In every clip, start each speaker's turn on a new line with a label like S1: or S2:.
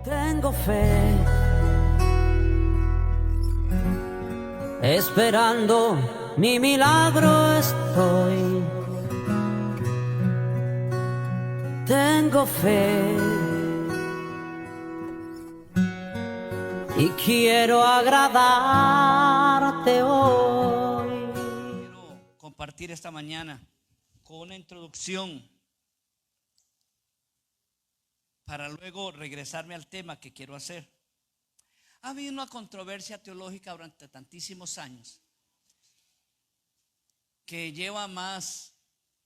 S1: Tengo fe, esperando mi milagro estoy. Tengo fe y quiero agradarte hoy.
S2: Quiero compartir esta mañana con una introducción para luego regresarme al tema que quiero hacer. Ha habido una controversia teológica durante tantísimos años que lleva más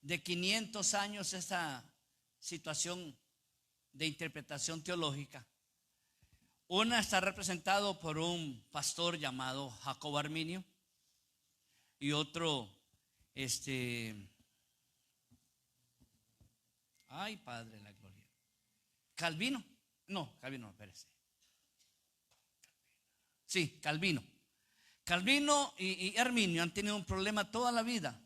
S2: de 500 años esta situación de interpretación teológica. Una está representado por un pastor llamado Jacobo Arminio y otro, ay Padre de la gloria, Calvino, espérese. Sí, Calvino y Arminio han tenido un problema toda la vida,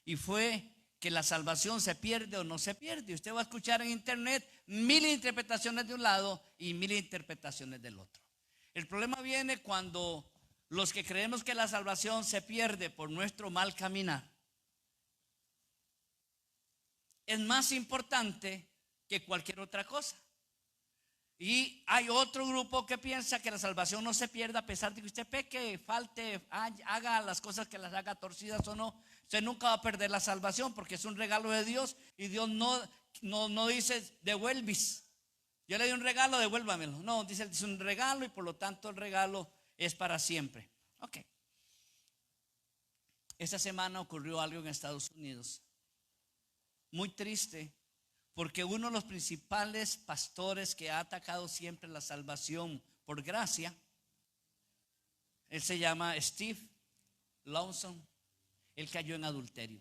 S2: y fue que la salvación se pierde o no se pierde. Usted va a escuchar en internet 1000 interpretaciones de un lado y 1000 interpretaciones del otro. El problema viene cuando los que creemos que la salvación se pierde por nuestro mal caminar es más importante que cualquier otra cosa. Y hay otro grupo que piensa que la salvación no se pierda a pesar de que usted peque, falte, haga las cosas que las haga torcidas o no. Usted nunca va a perder la salvación porque es un regalo de Dios, y Dios no dice devuelvis. Yo le di un regalo, devuélvamelo. No, dice es un regalo y por lo tanto el regalo es para siempre. Ok. Esta semana ocurrió algo en Estados Unidos muy triste, porque uno de los principales pastores que ha atacado siempre la salvación por gracia, él se llama Steve Lawson. Él cayó en adulterio.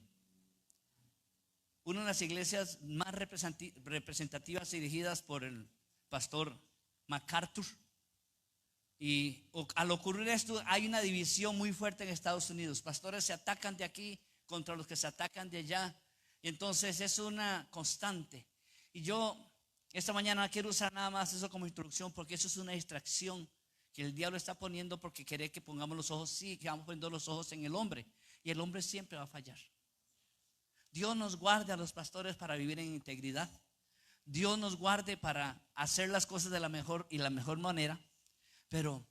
S2: Una de las iglesias más representativas dirigidas por el pastor MacArthur. Y al ocurrir esto hay una división muy fuerte en Estados Unidos. Pastores se atacan de aquí contra los que se atacan de allá. Y entonces es una constante. Y yo esta mañana quiero usar nada más eso como introducción, porque eso es una distracción que el diablo está poniendo, porque quiere que pongamos los ojos, sí, que vamos poniendo los ojos en el hombre. Y el hombre siempre va a fallar. Dios nos guarde a los pastores para vivir en integridad. Dios nos guarde para hacer las cosas de la mejor manera. Pero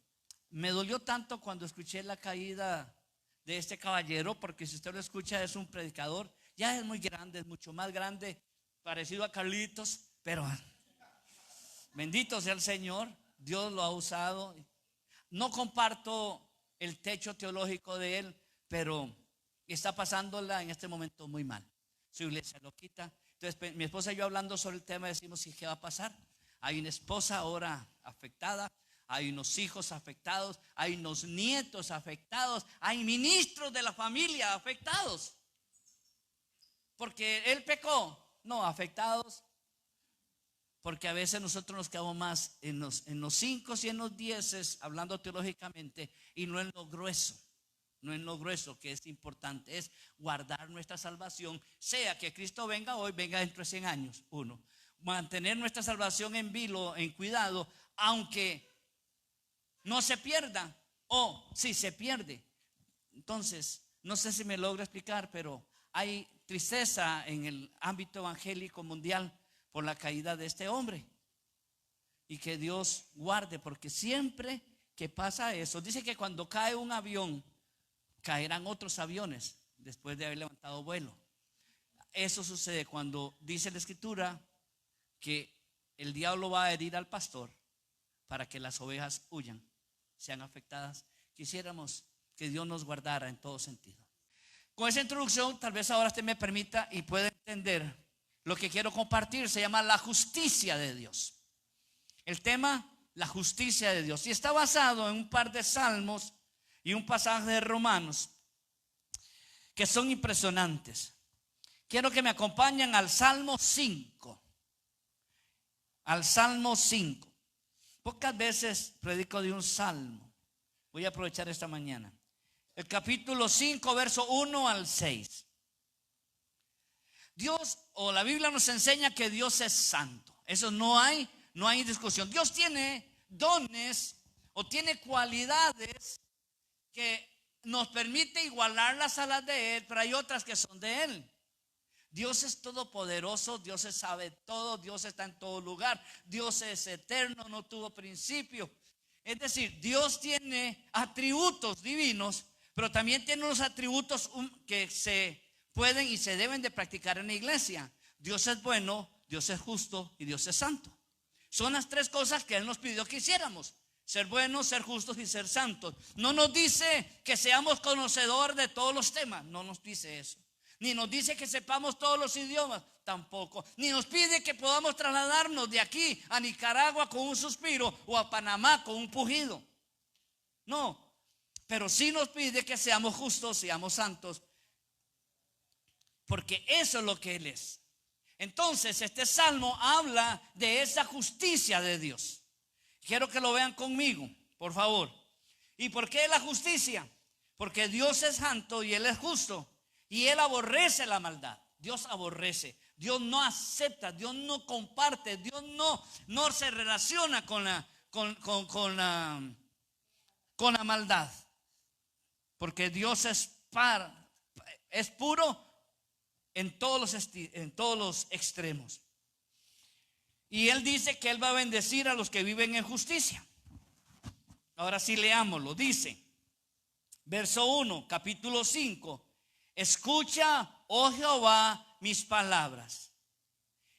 S2: me dolió tanto cuando escuché la caída de este caballero, porque si usted lo escucha es un predicador. Ya es muy grande, es mucho más grande, parecido a Carlitos, pero bendito sea el Señor, Dios lo ha usado. No comparto el techo teológico de él, pero está pasándola en este momento muy mal. Su iglesia lo quita. Entonces mi esposa y yo hablando sobre el tema decimos, ¿y qué va a pasar? Hay una esposa ahora afectada, hay unos hijos afectados, hay unos nietos afectados, hay ministros de la familia afectados. Porque él pecó, no, afectados. Porque a veces nosotros nos quedamos más en los 5 y en los 10, hablando teológicamente, y no en lo grueso. No en lo grueso, que es importante, es guardar nuestra salvación, sea que Cristo venga hoy, venga dentro de 100 años. Uno, mantener nuestra salvación en vilo, en cuidado, aunque no se pierda, o si se pierde. Entonces, no sé si me logro explicar, pero hay tristeza en el ámbito evangélico mundial por la caída de este hombre. Y que Dios guarde, porque siempre que pasa eso, dice que cuando cae un avión, caerán otros aviones después de haber levantado vuelo. Eso sucede cuando dice la escritura que el diablo va a herir al pastor para que las ovejas huyan, sean afectadas. Quisiéramos que Dios nos guardara en todo sentido. Con esa introducción, tal vez ahora usted me permita y pueda entender lo que quiero compartir. Se llama la justicia de Dios. El tema, la justicia de Dios. Y está basado en un par de salmos y un pasaje de Romanos que son impresionantes. Quiero que me acompañen al Salmo 5. Al Salmo 5. Pocas veces predico de un salmo. Voy a aprovechar esta mañana. El capítulo 5, verso 1 al 6. Dios, o la Biblia nos enseña que Dios es santo. Eso no hay no hay discusión. Dios tiene dones o tiene cualidades que nos permite igualarlas a las de Él, pero hay otras que son de Él. Dios es todopoderoso, Dios sabe todo, Dios está en todo lugar, Dios es eterno, no tuvo principio. Es decir, Dios tiene atributos divinos, pero también tiene unos atributos que se pueden y se deben de practicar en la iglesia. Dios es bueno, Dios es justo y Dios es santo. Son las tres cosas que Él nos pidió que hiciéramos: ser buenos, ser justos y ser santos. No nos dice que seamos conocedores de todos los temas, no nos dice eso. Ni nos dice que sepamos todos los idiomas, tampoco. Ni nos pide que podamos trasladarnos de aquí a Nicaragua con un suspiro o a Panamá con un pujido. No, pero sí nos pide que seamos justos, seamos santos, porque eso es lo que Él es. Entonces este salmo habla de esa justicia de Dios. Quiero que lo vean conmigo, por favor. ¿Y por qué la justicia? Porque Dios es santo y Él es justo. Y Él aborrece la maldad. Dios aborrece. Dios no acepta. Dios no comparte. Dios no se relaciona con la maldad. Porque Dios es puro en todos los extremos. Y Él dice que Él va a bendecir a los que viven en justicia. Ahora sí leámoslo. Dice, verso 1, capítulo 5. Escucha, oh Jehová, mis palabras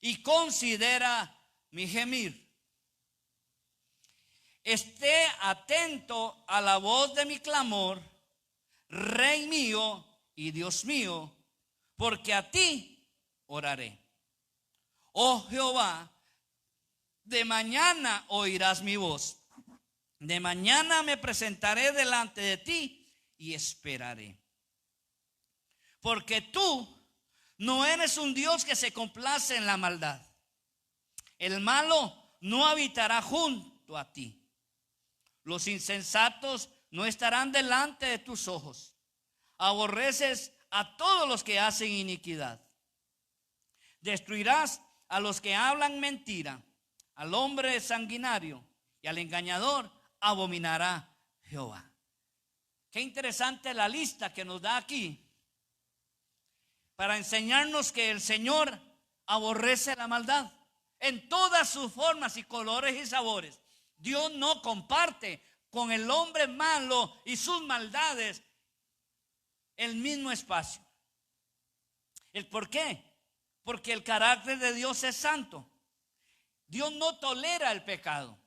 S2: y considera mi gemir. Esté atento a la voz de mi clamor, Rey mío y Dios mío, porque a ti oraré. Oh Jehová, de mañana oirás mi voz. De mañana me presentaré delante de ti y esperaré. Porque tú no eres un Dios que se complace en la maldad. El malo no habitará junto a ti. Los insensatos no estarán delante de tus ojos. Aborreces a todos los que hacen iniquidad. Destruirás a los que hablan mentira. Al hombre sanguinario y al engañador abominará Jehová. Qué interesante la lista que nos da aquí para enseñarnos que el Señor aborrece la maldad en todas sus formas y colores y sabores. Dios no comparte con el hombre malo y sus maldades el mismo espacio. ¿El por qué? Porque el carácter de Dios es santo. Dios no tolera el pecado,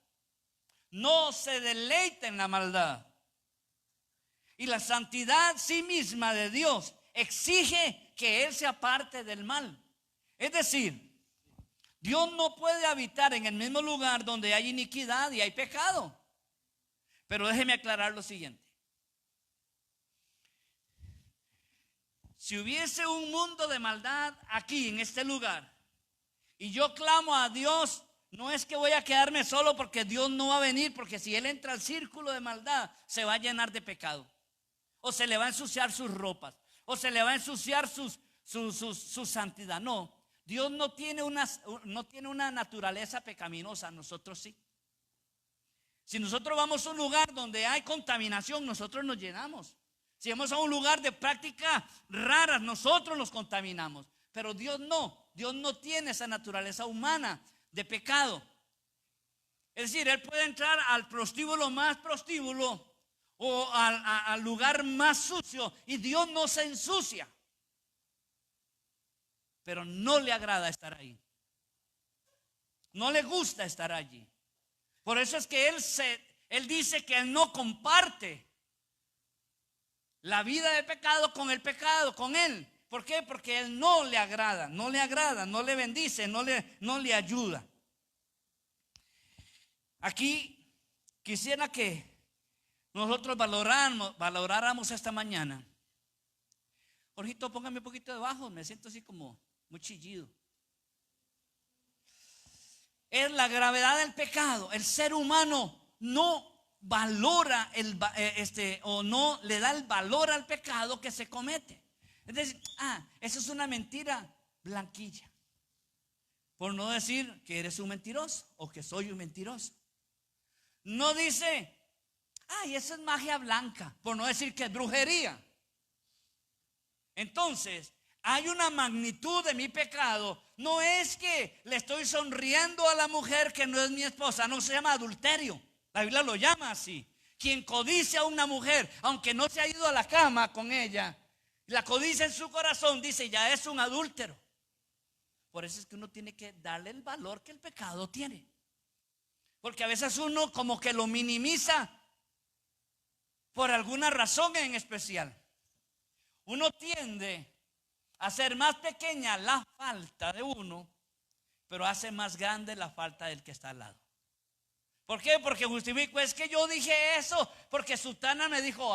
S2: no se deleita en la maldad. Y la santidad sí misma de Dios exige que Él se aparte del mal. Es decir, Dios no puede habitar en el mismo lugar donde hay iniquidad y hay pecado. Pero déjeme aclarar lo siguiente. Si hubiese un mundo de maldad aquí en este lugar y yo clamo a Dios, no es que voy a quedarme solo porque Dios no va a venir, porque si Él entra al círculo de maldad se va a llenar de pecado, o se le va a ensuciar sus ropas, o se le va a ensuciar su santidad. No, Dios no tiene una naturaleza pecaminosa, nosotros sí. Si nosotros vamos a un lugar donde hay contaminación, nosotros nos llenamos. Si vamos a un lugar de prácticas raras, nosotros nos contaminamos. Pero Dios no tiene esa naturaleza humana de pecado. Es decir, Él puede entrar al prostíbulo más prostíbulo o al lugar más sucio y Dios no se ensucia. Pero no le agrada estar ahí. No le gusta estar allí. Por eso es que Él dice que Él no comparte la vida de pecado con el pecado, con Él. ¿Por qué? Porque Él no le agrada, no le bendice, no le ayuda. Aquí quisiera que nosotros valoráramos esta mañana. Jorgito, póngame un poquito debajo, me siento así como muy chillido. Es la gravedad del pecado. El ser humano no valora o no le da el valor al pecado que se comete. Es decir, eso es una mentira blanquilla. por no decir que eres un mentiroso o que soy un mentiroso. No dice, ay, eso es magia blanca, por no decir que es brujería. Entonces, hay una magnitud de mi pecado. No es que le estoy sonriendo a la mujer que no es mi esposa, no se llama adulterio. La Biblia lo llama así. Quien codicia a una mujer, aunque no se ha ido a la cama con ella, la codicia en su corazón, dice, ya es un adúltero. Por eso es que uno tiene que darle el valor que el pecado tiene. Porque a veces uno como que lo minimiza por alguna razón en especial. Uno tiende a hacer más pequeña la falta de uno, pero hace más grande la falta del que está al lado. ¿Por qué? Porque justifico, es que yo dije eso porque Sutana me dijo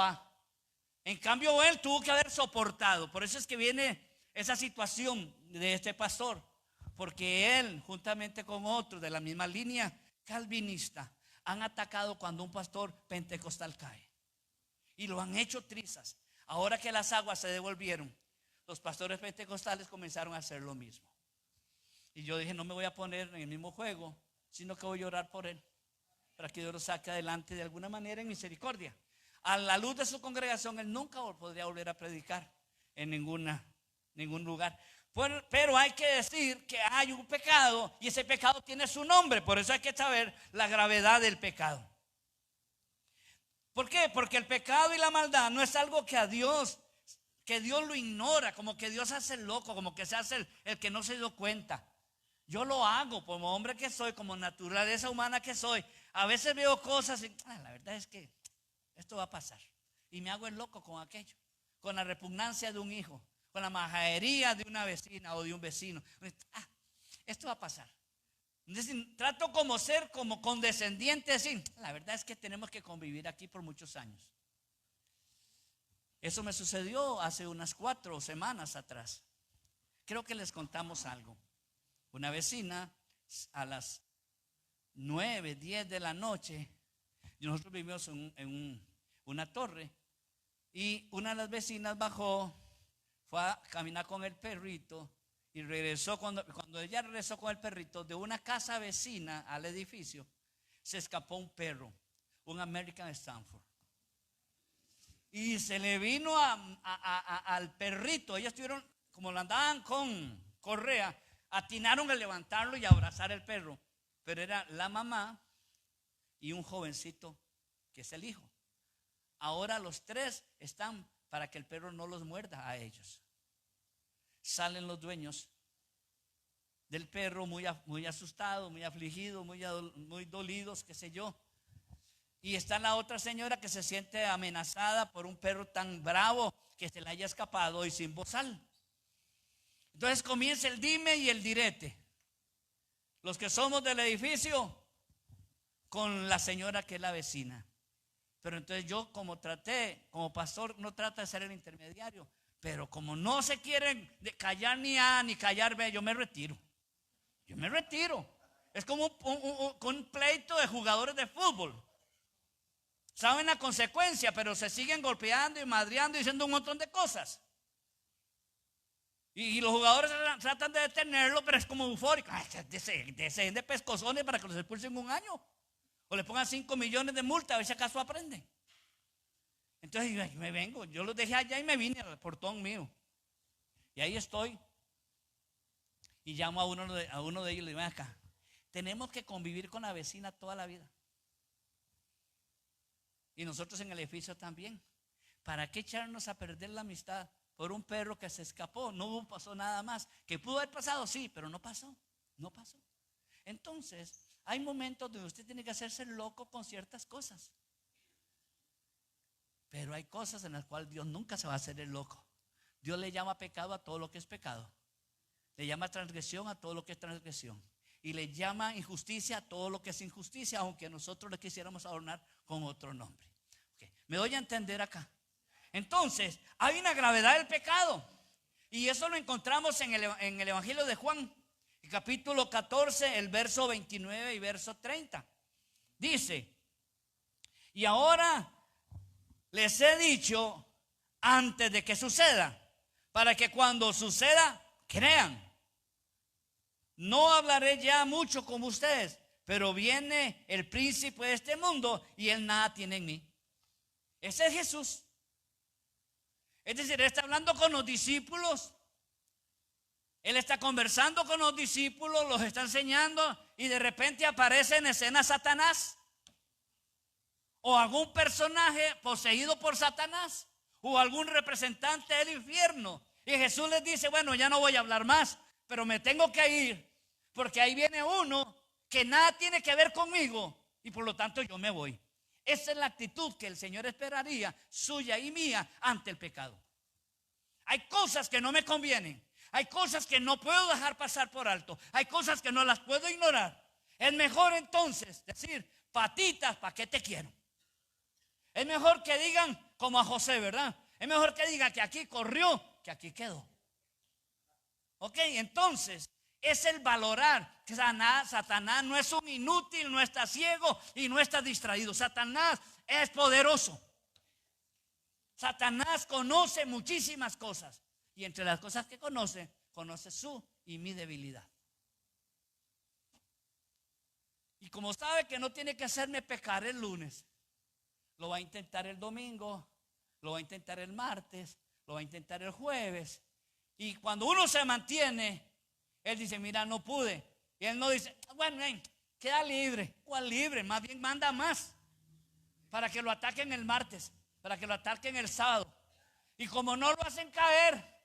S2: En cambio él tuvo que haber soportado. Por eso es que viene esa situación de este pastor, porque él juntamente con otros de la misma línea calvinista han atacado cuando un pastor pentecostal cae y lo han hecho trizas. Ahora que las aguas se devolvieron, los pastores pentecostales comenzaron a hacer lo mismo. Y yo dije, no me voy a poner en el mismo juego, sino que voy a orar por él, para que Dios lo saque adelante de alguna manera en misericordia. A la luz de su congregación, él nunca podría volver a predicar en ningún lugar. Pero hay que decir que hay un pecado y ese pecado tiene su nombre. Por eso hay que saber la gravedad del pecado. ¿Por qué? Porque el pecado y la maldad no es algo que Dios lo ignora, como que Dios hace el loco, como que se hace el que no se dio cuenta. Yo lo hago como hombre que soy, como naturaleza humana que soy. A veces veo cosas y la verdad es que esto va a pasar. Y me hago el loco con aquello, con la repugnancia de un hijo, con la majadería de una vecina o de un vecino. Esto va a pasar. Entonces, trato como ser como condescendiente, decir, la verdad es que tenemos que convivir aquí por muchos años. Eso me sucedió hace unas 4 semanas atrás. Creo que les contamos algo. Una vecina a las 9, 10 de la noche, nosotros vivimos en una torre, y una de las vecinas bajó, fue a caminar con el perrito y regresó. Cuando ella regresó con el perrito de una casa vecina al edificio, se escapó un perro, un American Stanford, y se le vino al perrito. Ellos estuvieron, como lo andaban con correa, atinaron a levantarlo y a abrazar el perro, pero era la mamá y un jovencito que es el hijo. Ahora los 3 están para que el perro no los muerda a ellos. Salen los dueños del perro muy asustados, muy afligidos, muy dolidos, qué sé yo. Y está la otra señora que se siente amenazada por un perro tan bravo que se le haya escapado y sin bozal. Entonces comienza el dime y el direte. Los que somos del edificio con la señora que es la vecina. Pero entonces yo como pastor no trata de ser el intermediario. Pero como no se quieren callar ni A ni callar B, yo me retiro. Es como un pleito de jugadores de fútbol. Saben la consecuencia, pero se siguen golpeando y madreando y diciendo un montón de cosas. Y los jugadores tratan de detenerlo, pero es como eufórico. Deseen de pescozones para que los expulsen 1 año. O le pongan 5 millones de multa, a ver si acaso aprenden. Entonces yo me vengo, yo los dejé allá y me vine al portón mío. Y ahí estoy. Y llamo a uno de ellos y le digo, ven acá, tenemos que convivir con la vecina toda la vida. Y nosotros en el edificio también. ¿Para qué echarnos a perder la amistad por un perro que se escapó? No pasó nada más. ¿Que pudo haber pasado? Sí, pero no pasó. Entonces, hay momentos donde usted tiene que hacerse loco con ciertas cosas. Pero hay cosas en las cuales Dios nunca se va a hacer el loco. Dios le llama pecado a todo lo que es pecado. Le llama transgresión a todo lo que es transgresión. Y le llama injusticia a todo lo que es injusticia, aunque nosotros le quisiéramos adornar con otro nombre. Okay. ¿Me doy a entender acá? Entonces, hay una gravedad del pecado. Y eso lo encontramos en el Evangelio de Juan, el capítulo 14, el verso 29 y verso 30. Dice, y ahora les he dicho antes de que suceda, para que cuando suceda, crean. no hablaré ya mucho como ustedes, pero viene el príncipe de este mundo y él nada tiene en mí. Ese es Jesús. Es decir, él está hablando con los discípulos. Él está conversando con los discípulos, los está enseñando y de repente aparece en escena Satanás o algún personaje poseído por Satanás o algún representante del infierno. Y Jesús les dice, bueno, ya no voy a hablar más, pero me tengo que ir porque ahí viene uno que nada tiene que ver conmigo y por lo tanto yo me voy. Esa es la actitud que el Señor esperaría, suya y mía, ante el pecado. Hay cosas que no me convienen. Hay cosas que no puedo dejar pasar por alto. Hay cosas que no las puedo ignorar. Es mejor entonces decir, patitas, ¿para qué te quiero? Es mejor que digan como a José, ¿verdad? Es mejor que diga que aquí corrió, que aquí quedó. Ok, entonces es el valorar que Satanás no es un inútil, no está ciego y no está distraído. Satanás es poderoso. Satanás conoce muchísimas cosas. Y entre las cosas que conoce su y mi debilidad. Y como sabe que no tiene que hacerme pecar el lunes, lo va a intentar el domingo, lo va a intentar el martes, lo va a intentar el jueves. Y cuando uno se mantiene, él dice, mira, no pude. Y él no dice, bueno, queda libre. ¿Cuál libre? Más bien manda más para que lo ataquen el martes, para que lo ataquen el sábado. Y como no lo hacen caer,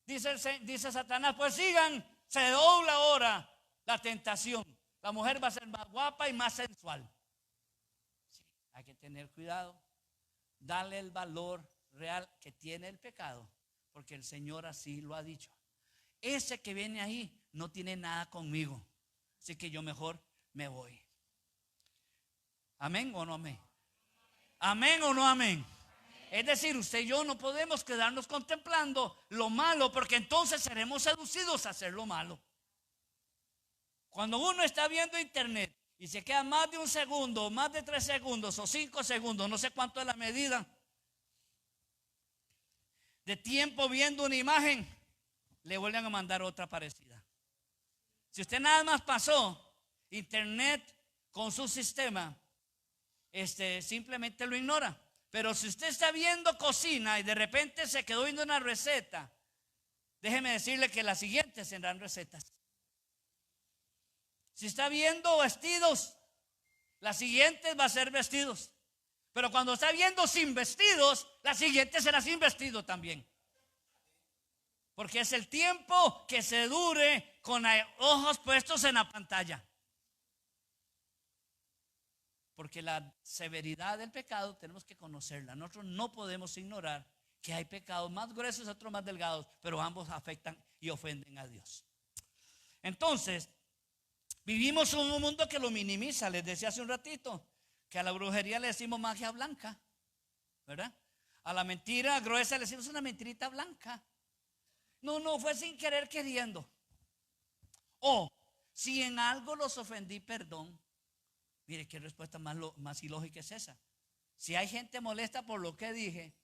S2: dice Satanás, pues sigan, se dobla ahora la tentación. La mujer va a ser más guapa y más sensual. Sí, hay que tener cuidado, darle el valor real que tiene el pecado, porque el Señor así lo ha dicho. Ese que viene ahí no tiene nada conmigo, así que yo mejor me voy. ¿Amén o no amén? ¿Amén o no amén? Es decir, usted y yo no podemos quedarnos contemplando lo malo, porque entonces seremos seducidos a hacer lo malo. Cuando uno está viendo internet y se queda más de un segundo, más de 3 segundos o 5 segundos, no sé cuánto es la medida de tiempo viendo una imagen, le vuelven a mandar otra parecida. Si usted nada más pasó internet con su sistema, simplemente lo ignora. Pero si usted está viendo cocina y de repente se quedó viendo una receta, déjeme decirle que las siguientes serán recetas. Si está viendo vestidos, las siguientes va a ser vestidos. Pero cuando está viendo sin vestidos, la siguiente será sin vestido también. Porque es el tiempo que se dure con ojos puestos en la pantalla. Porque la severidad del pecado tenemos que conocerla. Nosotros no podemos ignorar que hay pecados más gruesos y otros más delgados, pero ambos afectan y ofenden a Dios. Entonces, vivimos en un mundo que lo minimiza. Les decía hace un ratito que a la brujería le decimos magia blanca, ¿verdad? A la mentira gruesa le decimos una mentirita blanca. No, fue sin querer queriendo. O si en algo los ofendí, perdón. Mire, qué respuesta más ilógica es esa. Si hay gente molesta por lo que dije,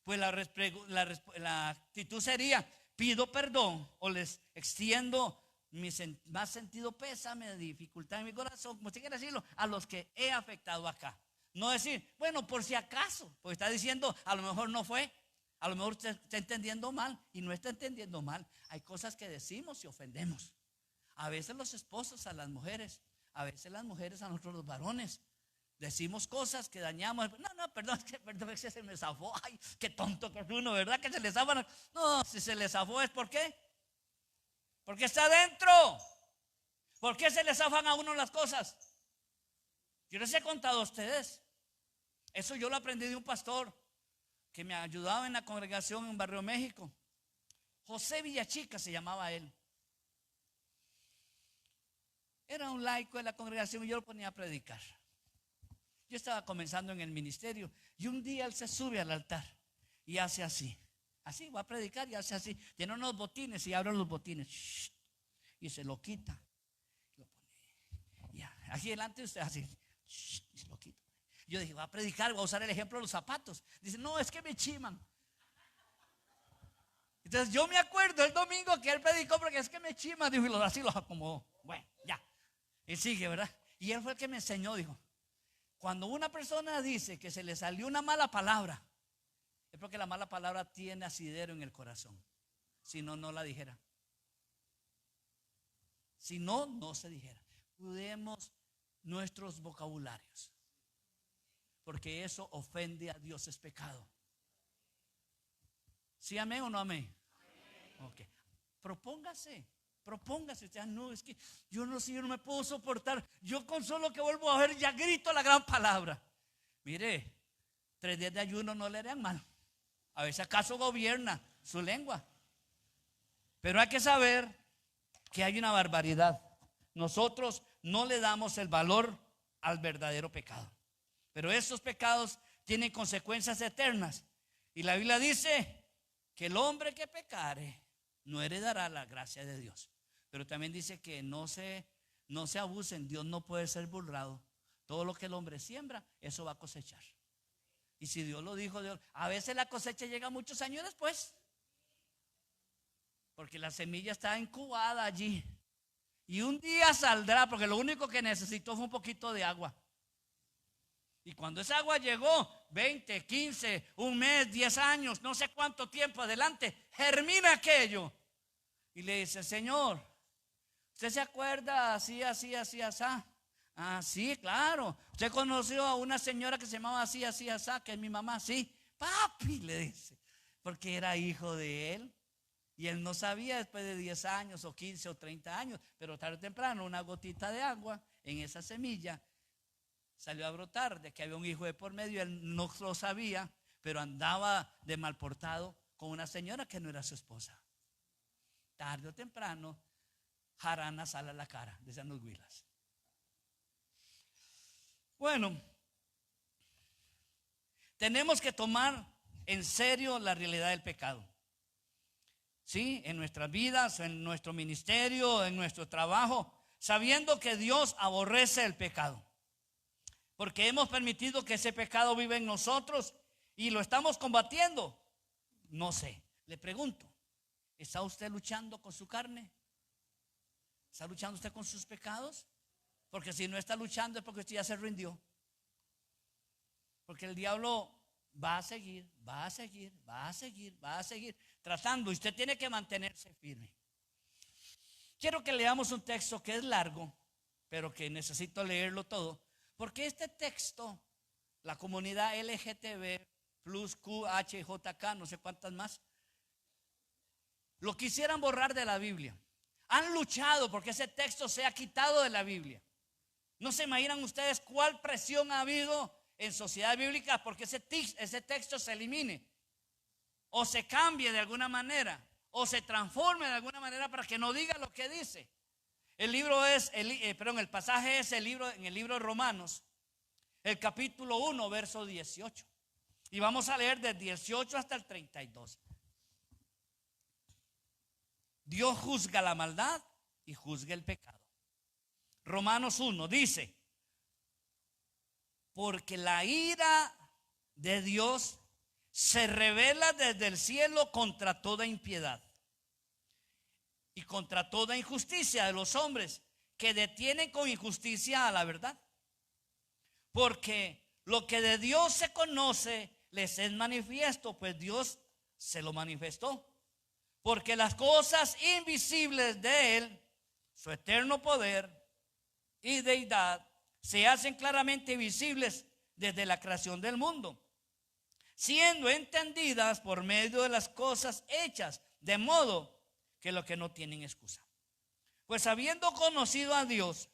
S2: pues la actitud sería, pido perdón o les extiendo mi más sentido pésame, dificultad en mi corazón, como usted quiera decirlo, a los que he afectado acá. No decir, bueno, por si acaso, porque está diciendo, a lo mejor no fue, a lo mejor usted está entendiendo mal y no está entendiendo mal. Hay cosas que decimos y ofendemos. A veces los esposos a las mujeres, a veces las mujeres a nosotros los varones. Decimos cosas que dañamos. Perdón, es que se me zafó. Ay, qué tonto que es uno, ¿verdad? Que se le zafan. No, si se le zafó es ¿por qué? Porque está adentro. ¿Por qué se le zafan a uno las cosas? Yo les he contado a ustedes. Eso yo lo aprendí de un pastor que me ayudaba en la congregación en Barrio México. José Villachica se llamaba él. Era un laico de la congregación y yo lo ponía a predicar. Yo estaba comenzando en el ministerio y un día él se sube al altar y hace así. Así, va a predicar y hace así. Tiene unos botines y abre los botines. Y se lo quita. Lo pone. Ya, aquí delante de usted así. Y se lo quita. Yo dije, va a predicar, va a usar el ejemplo de los zapatos. Dice, no, es que me chiman. Entonces yo me acuerdo el domingo que él predicó, porque es que me chima, dijo, y así los acomodó. Bueno, ya. Y sigue, ¿verdad? Y él fue el que me enseñó, dijo, cuando una persona dice que se le salió una mala palabra, es porque la mala palabra tiene asidero en el corazón. Si no, no la dijera. Si no, no se dijera. Cuidemos nuestros vocabularios, porque eso ofende a Dios, es pecado. ¿Sí, amén o no amén? Ok. Propóngase. Usted, no, es que yo no sé, yo no me puedo soportar. Yo con solo que vuelvo a ver ya grito la gran palabra. Mire, 3 días de ayuno no le harían mal. A veces acaso gobierna su lengua. Pero hay que saber que hay una barbaridad. Nosotros no le damos el valor al verdadero pecado. Pero esos pecados tienen consecuencias eternas. Y la Biblia dice que el hombre que pecare no heredará la gracia de Dios. Pero también dice que no se abusen. Dios no puede ser burlado. Todo lo que el hombre siembra, eso va a cosechar. Y si Dios lo dijo, a veces la cosecha llega muchos años después, porque la semilla está incubada allí. Y un día saldrá, porque lo único que necesitó fue un poquito de agua. Y cuando esa agua llegó, 20, 15, un mes, 10 años, no sé cuánto tiempo adelante, germina aquello. Y le dice, Señor, ¿usted se acuerda así? Ah, sí, claro. ¿Usted conoció a una señora que se llamaba así, que es mi mamá? Sí. Papi, le dice, porque era hijo de él. Y él no sabía después de 10 años o 15 o 30 años, pero tarde o temprano una gotita de agua en esa semilla salió a brotar de que había un hijo de por medio. Él no lo sabía, pero andaba de mal portado con una señora que no era su esposa. Tarde o temprano, jarana sale a la cara, decían los huilas. Bueno, tenemos que tomar en serio la realidad del pecado. Sí, en nuestras vidas, en nuestro ministerio, en nuestro trabajo, sabiendo que Dios aborrece el pecado, porque hemos permitido que ese pecado viva en nosotros y lo estamos combatiendo. No sé, le pregunto, ¿está usted luchando con su carne? ¿Está luchando usted con sus pecados? Porque si no está luchando es porque usted ya se rindió. Porque el diablo va a seguir tratando. Usted tiene que mantenerse firme. Quiero que leamos un texto que es largo, pero que necesito leerlo todo, porque este texto, la comunidad LGTB plus QHJK, no sé cuántas más, lo quisieran borrar de la Biblia. Han luchado porque ese texto sea quitado de la Biblia. No se imaginan ustedes cuál presión ha habido en sociedad bíblica porque ese texto se elimine, o se cambie de alguna manera, o se transforme de alguna manera para que no diga lo que dice. El pasaje es en el libro de Romanos, el capítulo 1, verso 18. Y vamos a leer del 18 hasta el 32. Dios juzga la maldad y juzga el pecado. Romanos 1 dice: porque la ira de Dios se revela desde el cielo contra toda impiedad y contra toda injusticia de los hombres que detienen con injusticia a la verdad. Porque lo que de Dios se conoce les es manifiesto, pues Dios se lo manifestó. Porque las cosas invisibles de Él, su eterno poder y deidad, se hacen claramente visibles desde la creación del mundo, siendo entendidas por medio de las cosas hechas, de modo que lo que no tienen excusa. Pues habiendo conocido a Dios,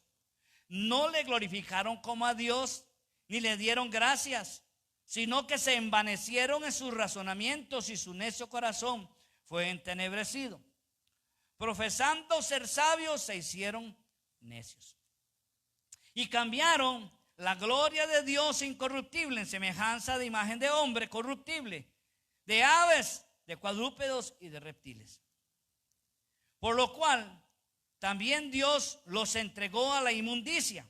S2: no le glorificaron como a Dios, ni le dieron gracias, sino que se envanecieron en sus razonamientos y su necio corazón fue entenebrecido. Profesando ser sabios, se hicieron necios. Y cambiaron la gloria de Dios incorruptible en semejanza de imagen de hombre corruptible, de aves, de cuadrúpedos y de reptiles. Por lo cual también Dios los entregó a la inmundicia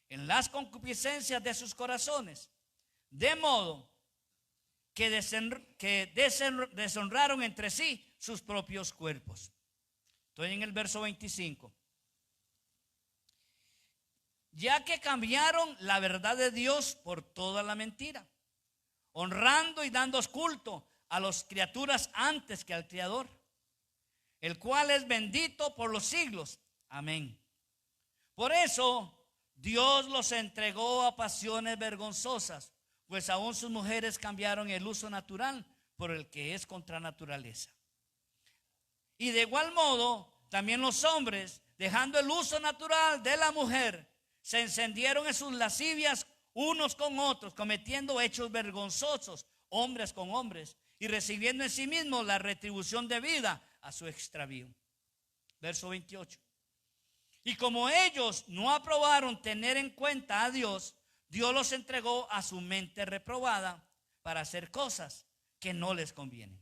S2: en las concupiscencias de sus corazones, de modo que deshonraron entre sí, sus propios cuerpos. Estoy en el verso 25. Ya que cambiaron la verdad de Dios por toda la mentira, honrando y dando culto a las criaturas antes que al Creador, el cual es bendito por los siglos. Amén. Por eso Dios los entregó a pasiones vergonzosas, pues aún sus mujeres cambiaron el uso natural por el que es contra naturaleza. Y de igual modo, también los hombres, dejando el uso natural de la mujer, se encendieron en sus lascivias unos con otros, cometiendo hechos vergonzosos, hombres con hombres, y recibiendo en sí mismos la retribución debida a su extravío. Verso 28. Y como ellos no aprobaron tener en cuenta a Dios, Dios los entregó a su mente reprobada para hacer cosas que no les convienen,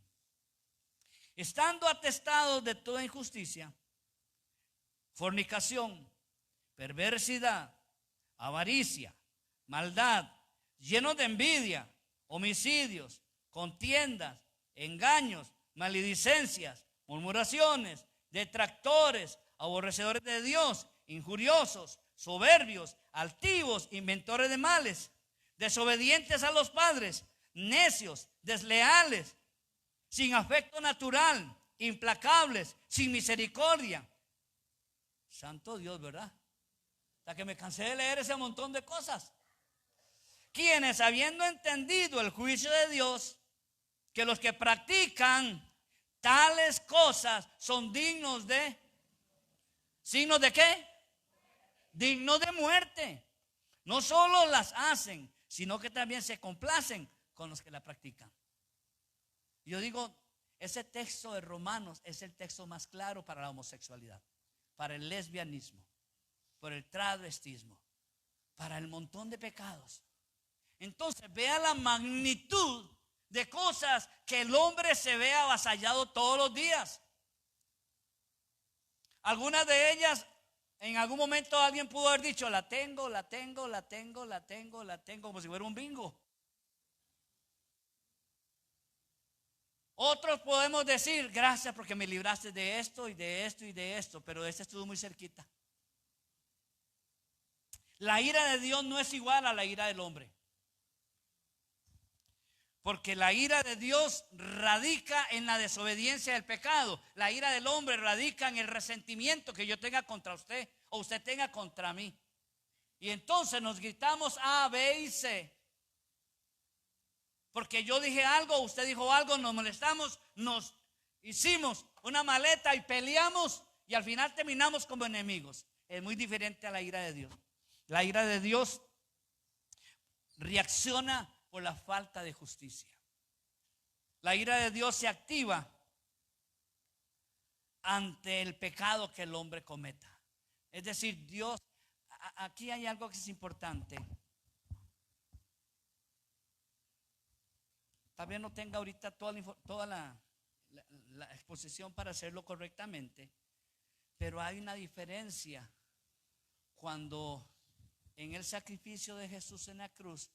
S2: estando atestados de toda injusticia, fornicación, perversidad, avaricia, maldad, llenos de envidia, homicidios, contiendas, engaños, maledicencias, murmuraciones, detractores, aborrecedores de Dios, injuriosos, soberbios, altivos, inventores de males, desobedientes a los padres, necios, desleales, sin afecto natural, implacables, sin misericordia. Santo Dios, ¿verdad? Hasta que me cansé de leer ese montón de cosas. Quienes, habiendo entendido el juicio de Dios, que los que practican tales cosas son dignos de, ¿signos de qué? Dignos de muerte. No solo las hacen, sino que también se complacen con los que la practican. Yo digo, ese texto de Romanos es el texto más claro para la homosexualidad, para el lesbianismo, para el travestismo, para el montón de pecados. Entonces vea la magnitud de cosas que el hombre se ve avasallado todos los días. Algunas de ellas, en algún momento alguien pudo haber dicho, la tengo, como si fuera un bingo. Otros podemos decir, gracias porque me libraste de esto y de esto y de esto, pero este estuvo muy cerquita. La ira de Dios no es igual a la ira del hombre, porque la ira de Dios radica en la desobediencia del pecado. La ira del hombre radica en el resentimiento que yo tenga contra usted o usted tenga contra mí. Y entonces nos gritamos A, B y C. Porque yo dije algo, usted dijo algo, nos molestamos, nos hicimos una maleta y peleamos y al final terminamos como enemigos. Es muy diferente a la ira de Dios. La ira de Dios reacciona por la falta de justicia. La ira de Dios se activa ante el pecado que el hombre cometa. Es decir, Dios, aquí hay algo que es importante. Tal vez no tenga ahorita toda la exposición para hacerlo correctamente, pero hay una diferencia cuando en el sacrificio de Jesús en la cruz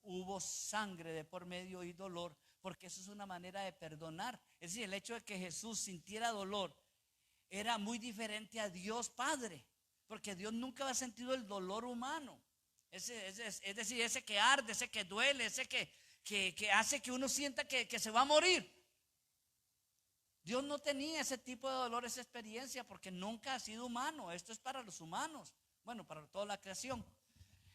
S2: hubo sangre de por medio y dolor, porque eso es una manera de perdonar. Es decir, el hecho de que Jesús sintiera dolor era muy diferente a Dios Padre, porque Dios nunca ha sentido el dolor humano. Es decir, ese que arde, ese que duele, ese que hace que uno sienta que se va a morir. Dios no tenía ese tipo de dolor, esa experiencia, porque nunca ha sido humano. Esto es para los humanos, bueno, para toda la creación.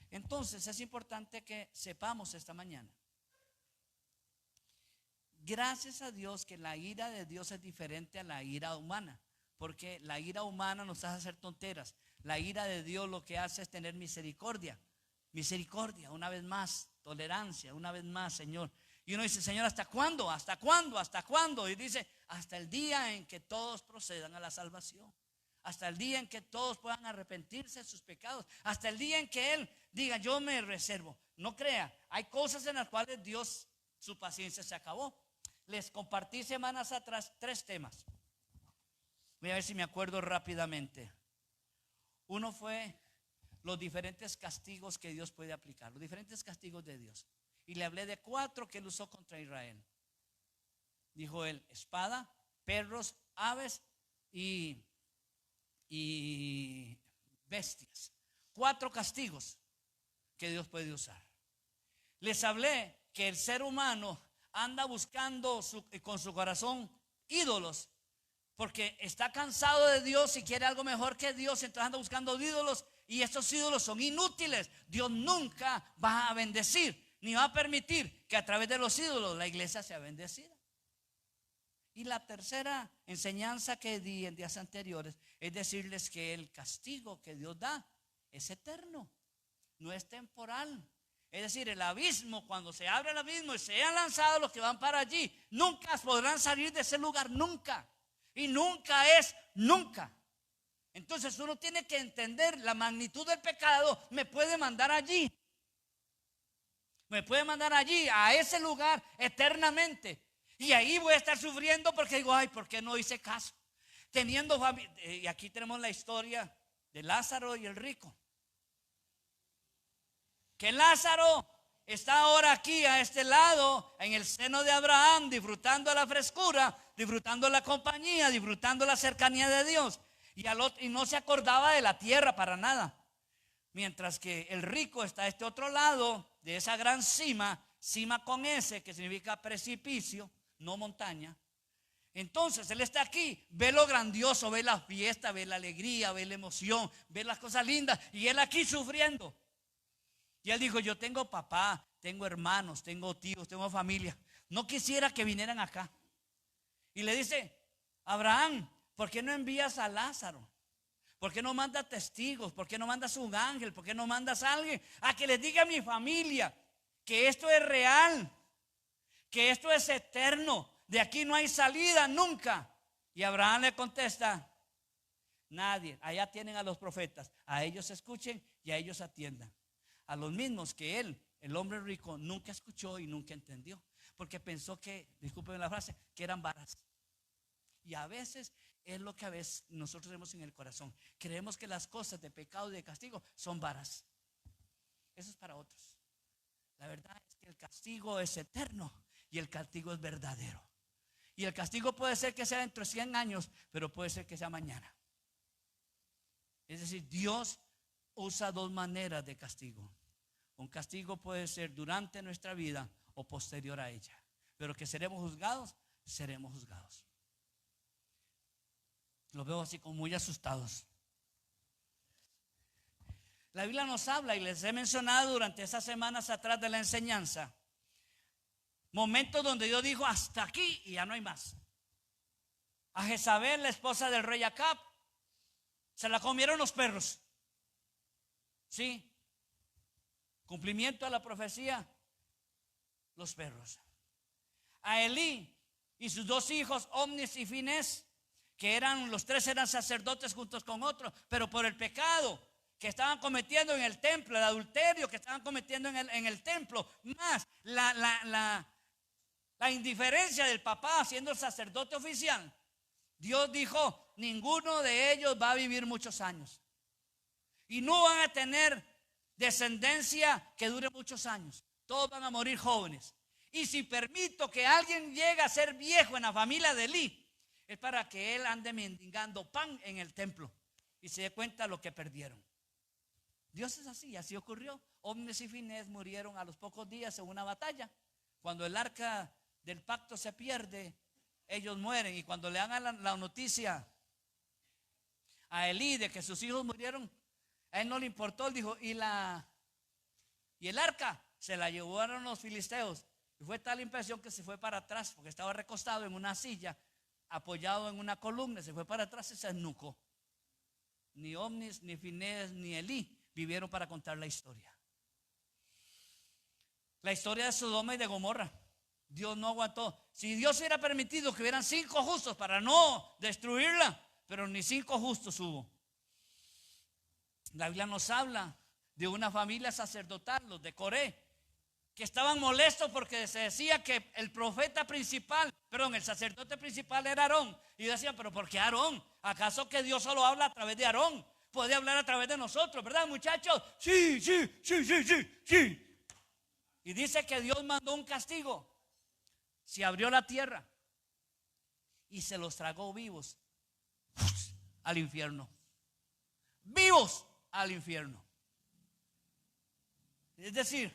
S2: Entonces es importante que sepamos esta mañana, gracias a Dios, que la ira de Dios es diferente a la ira humana, porque la ira humana nos hace hacer tonteras. La ira de Dios lo que hace es tener misericordia. Misericordia, una vez más, tolerancia, una vez más, Señor. Y uno dice, Señor, ¿hasta cuándo? ¿Hasta cuándo? ¿Hasta cuándo? Y dice, hasta el día en que todos procedan a la salvación. Hasta el día en que todos puedan arrepentirse de sus pecados. Hasta el día en que Él diga, yo me reservo. No crea, hay cosas en las cuales Dios, su paciencia se acabó. Les compartí semanas atrás 3 temas. Voy a ver si me acuerdo rápidamente. Uno fue los diferentes castigos que Dios puede aplicar, los diferentes castigos de Dios. Y le hablé de 4 que Él usó contra Israel. Dijo Él, espada, perros, aves y bestias. 4 castigos que Dios puede usar. Les hablé que el ser humano anda buscando con su corazón ídolos, porque está cansado de Dios y quiere algo mejor que Dios, entonces anda buscando ídolos, y estos ídolos son inútiles. Dios nunca va a bendecir, ni va a permitir que a través de los ídolos la iglesia sea bendecida. Y la tercera enseñanza que di en días anteriores es decirles que el castigo que Dios da es eterno, no es temporal. Es decir, el abismo, cuando se abre el abismo y sean lanzados los que van para allí, nunca podrán salir de ese lugar, nunca. Y nunca es nunca. Entonces uno tiene que entender la magnitud del pecado. Me puede mandar allí. Me puede mandar allí, a ese lugar, eternamente. Y ahí voy a estar sufriendo porque digo, ay, ¿por qué no hice caso? Teniendo familia. Y aquí tenemos la historia de Lázaro y el rico. Que Lázaro está ahora aquí a este lado, en el seno de Abraham, disfrutando la frescura, disfrutando la compañía, disfrutando la cercanía de Dios. Y no se acordaba de la tierra para nada. Mientras que el rico está a este otro lado de esa gran cima, cima con S, que significa precipicio, no montaña. Entonces él está aquí, ve lo grandioso, ve la fiesta, ve la alegría, ve la emoción, ve las cosas lindas, y él aquí sufriendo. Y él dijo, yo tengo papá, tengo hermanos, tengo tíos, tengo familia, no quisiera que vinieran acá. Y le dice, Abraham, ¿por qué no envías a Lázaro? ¿Por qué no mandas testigos? ¿Por qué no mandas un ángel? ¿Por qué no mandas a alguien a que les diga a mi familia que esto es real, que esto es eterno, de aquí no hay salida nunca? Y Abraham le contesta, nadie, allá tienen a los profetas, a ellos escuchen y a ellos atiendan. A los mismos que él, el hombre rico, nunca escuchó y nunca entendió, porque pensó que, discúlpenme la frase, que eran varas. Y a veces es lo que a veces nosotros tenemos en el corazón. Creemos que las cosas de pecado y de castigo son varas. Eso es para otros. La verdad es que el castigo es eterno y el castigo es verdadero. Y el castigo puede ser que sea dentro de 100 años, pero puede ser que sea mañana. Es decir, Dios usa 2 maneras de castigo. Un castigo puede ser durante nuestra vida o posterior a ella. Pero que seremos juzgados, seremos juzgados. Los veo así como muy asustados. La Biblia nos habla, y les he mencionado durante esas semanas atrás de la enseñanza, momentos donde Dios dijo hasta aquí y ya no hay más. A Jezabel, la esposa del rey Acab, se la comieron los perros. Sí, cumplimiento de la profecía, los perros. A Elí y sus 2 hijos, Omnis y Finés, que los 3 eran sacerdotes juntos con otros, pero por el pecado que estaban cometiendo en el templo, el adulterio que estaban cometiendo en el templo, más la indiferencia del papá siendo el sacerdote oficial, Dios dijo, ninguno de ellos va a vivir muchos años y no van a tener descendencia que dure muchos años. Todos van a morir jóvenes. Y si permito que alguien llegue a ser viejo en la familia de Elí, es para que él ande mendigando pan en el templo y se dé cuenta de lo que perdieron. Dios es así, así ocurrió. Omnis y Finés murieron a los pocos días en una batalla. Cuando el arca del pacto se pierde, ellos mueren. Y cuando le dan la noticia a Elí de que sus hijos murieron, a él no le importó. Él dijo, y el arca se la llevaron los filisteos. Y fue tal impresión que se fue para atrás, porque estaba recostado en una silla, apoyado en una columna, se fue para atrás y se esnucó. Ni Omnis, ni Finés, ni Elí vivieron para contar la historia. La historia de Sodoma y de Gomorra, Dios no aguantó. Si Dios hubiera permitido que hubieran 5 justos para no destruirla, pero ni 5 justos hubo. La Biblia nos habla de una familia sacerdotal, los de Coré, que estaban molestos porque se decía que el sacerdote principal era Aarón. Y decían, pero ¿por qué Aarón? ¿Acaso que Dios solo habla a través de Aarón? Puede hablar a través de nosotros, ¿verdad, muchachos? Sí. Y dice que Dios mandó un castigo. Se abrió la tierra y se los tragó vivos al infierno. Vivos al infierno. Es decir,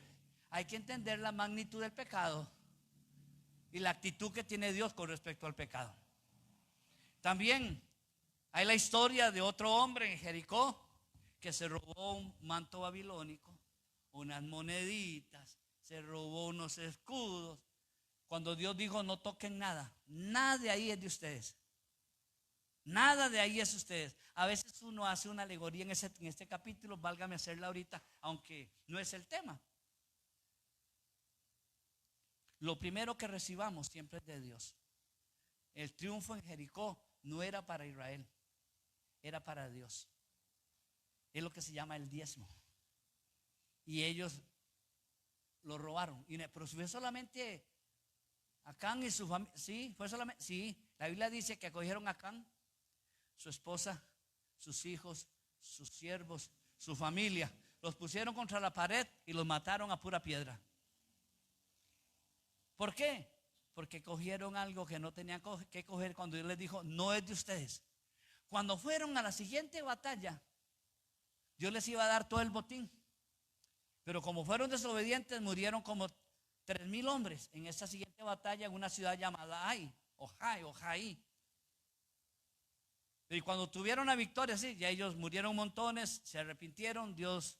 S2: hay que entender la magnitud del pecado y la actitud que tiene Dios con respecto al pecado. También hay la historia de otro hombre en Jericó que se robó un manto babilónico, unas moneditas, se robó unos escudos. Cuando Dios dijo no toquen nada, nada de ahí es de ustedes. Nada de ahí es de ustedes. A veces uno hace una alegoría en este capítulo, válgame hacerla ahorita, aunque no es el tema. Lo primero que recibamos siempre es de Dios. El triunfo en Jericó no era para Israel, era para Dios. Es lo que se llama el diezmo. Y ellos lo robaron. Pero fue solamente Acán y su familia. Sí, fue solamente. Sí, la Biblia dice que acogieron a Acán, su esposa, sus hijos, sus siervos, su familia. Los pusieron contra la pared y los mataron a pura piedra. ¿Por qué? Porque cogieron algo que no tenían que coger cuando Dios les dijo, no es de ustedes. Cuando fueron a la siguiente batalla, Dios les iba a dar todo el botín. Pero como fueron desobedientes, murieron como 3,000 hombres en esa siguiente batalla en una ciudad llamada Ojai. Y cuando tuvieron la victoria, sí, ya ellos murieron montones, se arrepintieron, Dios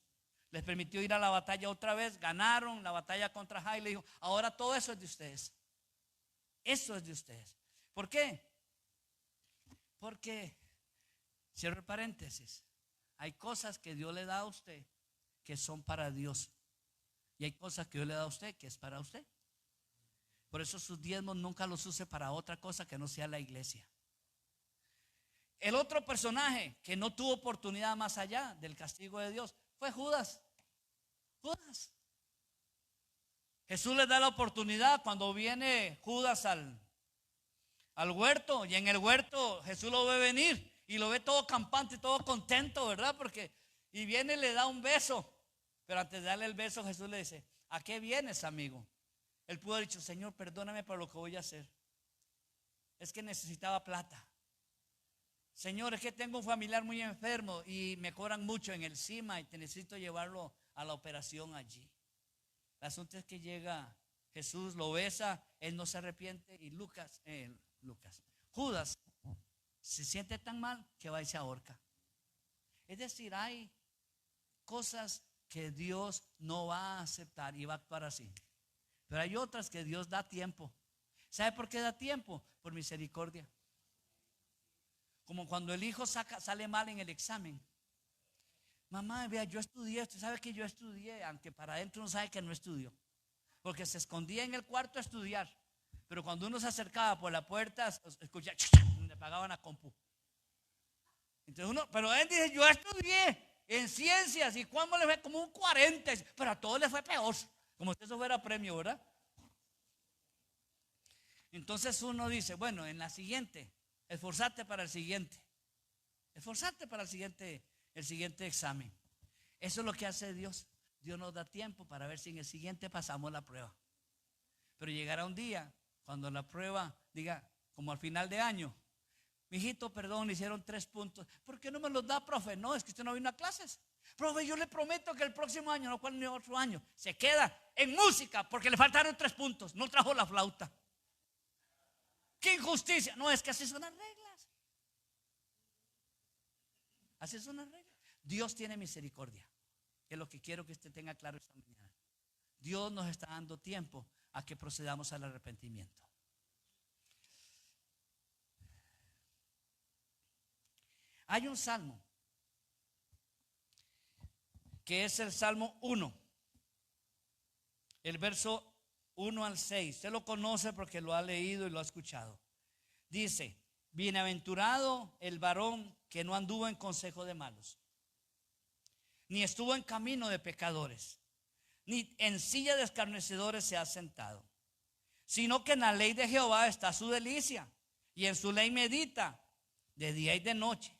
S2: les permitió ir a la batalla otra vez, ganaron la batalla contra Jai, le dijo, ahora todo eso es de ustedes. Eso es de ustedes. ¿Por qué? Porque, cierro el paréntesis, hay cosas que Dios le da a usted que son para Dios. Y hay cosas que Dios le da a usted que es para usted. Por eso sus diezmos nunca los use para otra cosa que no sea la iglesia. El otro personaje que no tuvo oportunidad más allá del castigo de Dios fue Judas. Jesús le da la oportunidad cuando viene Judas al huerto, y en el huerto Jesús lo ve venir y lo ve todo campante, todo contento, ¿verdad? Y viene y le da un beso, pero antes de darle el beso Jesús le dice, ¿a qué vienes, amigo? Él pudo haber dicho, Señor, perdóname por lo que voy a hacer, es que necesitaba plata. Señor, es que tengo un familiar muy enfermo y me cobran mucho en el CIMA y te necesito llevarlo a la operación allí. El asunto es que llega Jesús, lo besa, él no se arrepiente y Judas se siente tan mal que va y se ahorca. Es decir, hay cosas que Dios no va a aceptar y va a actuar así. Pero hay otras que Dios da tiempo. ¿Sabe por qué da tiempo? Por misericordia. Como cuando el hijo sale mal en el examen. Mamá, vea, yo estudié. Usted sabe que yo estudié, aunque para adentro uno sabe que no estudió, porque se escondía en el cuarto a estudiar. Pero cuando uno se acercaba por la puerta, escuchaba, le pagaban a compu. Entonces pero él dice, yo estudié en ciencias. ¿Y cuándo le fue? Como un 40. Pero a todos les fue peor, como si eso fuera premio, ¿verdad? Entonces uno dice, bueno, en la siguiente, esforzate para el siguiente. Esforzate para el siguiente examen. Eso es lo que hace Dios. Dios nos da tiempo para ver si en el siguiente pasamos la prueba. Pero llegará un día cuando la prueba diga, como al final de año, mijito, perdón, le hicieron 3 puntos. ¿Por qué no me los da, profe? No, es que usted no vino a clases. Profe, yo le prometo que el próximo año, no cual ni otro año, se queda en música porque le faltaron 3 puntos. No trajo la flauta. ¡Qué injusticia! No, es que así son las reglas. Así son las reglas. Dios tiene misericordia, que es lo que quiero que usted tenga claro esta mañana. Dios nos está dando tiempo a que procedamos al arrepentimiento. Hay un salmo que es el Salmo 1, el verso 1 al 6. Usted lo conoce porque lo ha leído y lo ha escuchado. Dice, bienaventurado el varón que no anduvo en consejo de malos, ni estuvo en camino de pecadores, ni en silla de escarnecedores se ha sentado, sino que en la ley de Jehová está su delicia, y en su ley medita de día y de noche.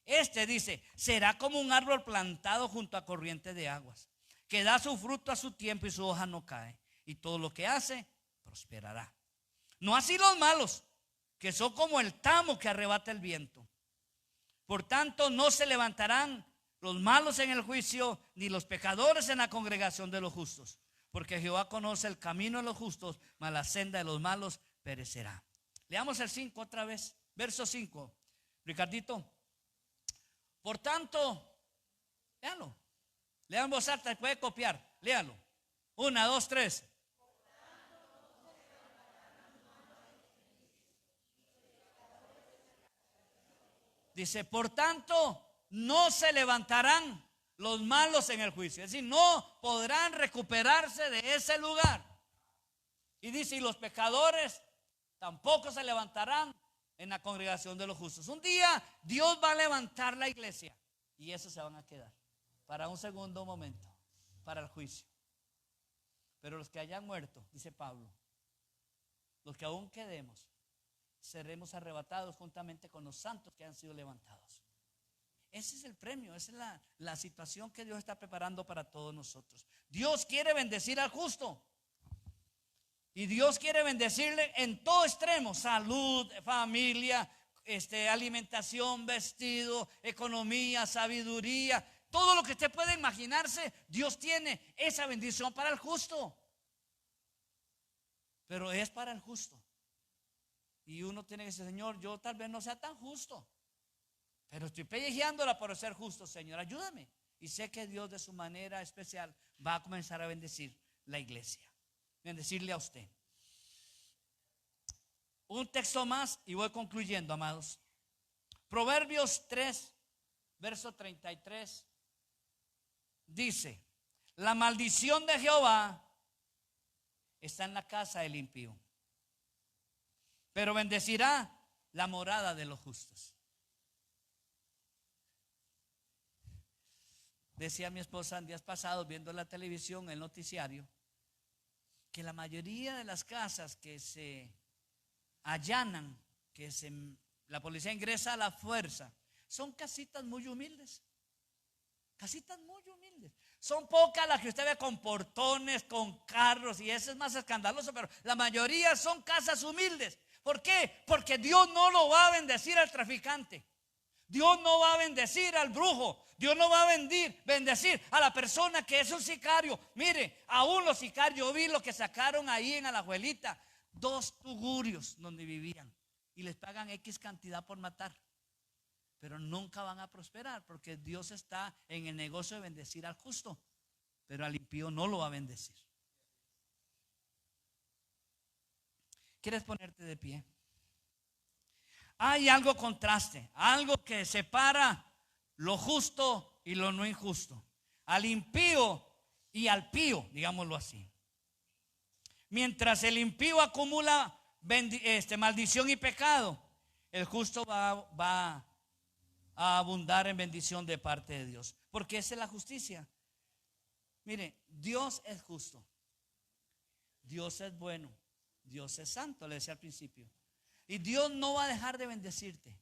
S2: Este dice, será como un árbol plantado junto a corriente de aguas, que da su fruto a su tiempo y su hoja no cae, y todo lo que hace prosperará. No así los malos, que son como el tamo que arrebata el viento. Por tanto, no se levantarán los malos en el juicio, ni los pecadores en la congregación de los justos. Porque Jehová conoce el camino de los justos, mas la senda de los malos perecerá. Leamos el 5 otra vez, verso 5. Ricardito. Por tanto, léalo. Lean en voz alta, puede copiar, léalo. 1, 2, 3. Dice, por tanto, no se levantarán los malos en el juicio. Es decir, no podrán recuperarse de ese lugar. Y dice, y los pecadores tampoco se levantarán en la congregación de los justos. Un día Dios va a levantar la iglesia y esos se van a quedar para un segundo momento, para el juicio. Pero los que hayan muerto, dice Pablo, los que aún quedemos, seremos arrebatados juntamente con los santos que han sido levantados. Ese es el premio, esa es la situación que Dios está preparando para todos nosotros. Dios quiere bendecir al justo. Y Dios quiere bendecirle en todo extremo: salud, familia, alimentación, vestido, economía, sabiduría. Todo lo que usted puede imaginarse, Dios tiene esa bendición para el justo. Pero es para el justo. Y uno tiene que decir, Señor, yo tal vez no sea tan justo, pero estoy pellejeándola por ser justo, Señor, ayúdame. Y sé que Dios de su manera especial va a comenzar a bendecir la iglesia, bendecirle a usted. Un texto más y voy concluyendo, amados. Proverbios 3, verso 33, dice: la maldición de Jehová está en la casa del impío, pero bendecirá la morada de los justos. Decía mi esposa en días pasados, viendo la televisión, el noticiario, que la mayoría de las casas que se allanan, la policía ingresa a la fuerza, son casitas muy humildes. Casitas muy humildes. Son pocas las que usted ve con portones, con carros, y eso es más escandaloso, pero la mayoría son casas humildes. ¿Por qué? Porque Dios no lo va a bendecir al traficante. Dios no va a bendecir al brujo. Dios no va a bendecir a la persona que es un sicario. Mire, aún los sicarios, yo vi lo que sacaron ahí en Alajuelita, 2 tugurios donde vivían, y les pagan X cantidad por matar. Pero nunca van a prosperar, porque Dios está en el negocio de bendecir al justo, pero al impío no lo va a bendecir. ¿Quieres ponerte de pie? Hay algo contraste, algo que separa lo justo y lo no injusto, al impío y al pío, digámoslo así. Mientras el impío acumula maldición y pecado, el justo va a abundar en bendición de parte de Dios, porque esa es la justicia. Mire, Dios es justo, Dios es bueno, Dios es santo, le decía al principio, y Dios no va a dejar de bendecirte.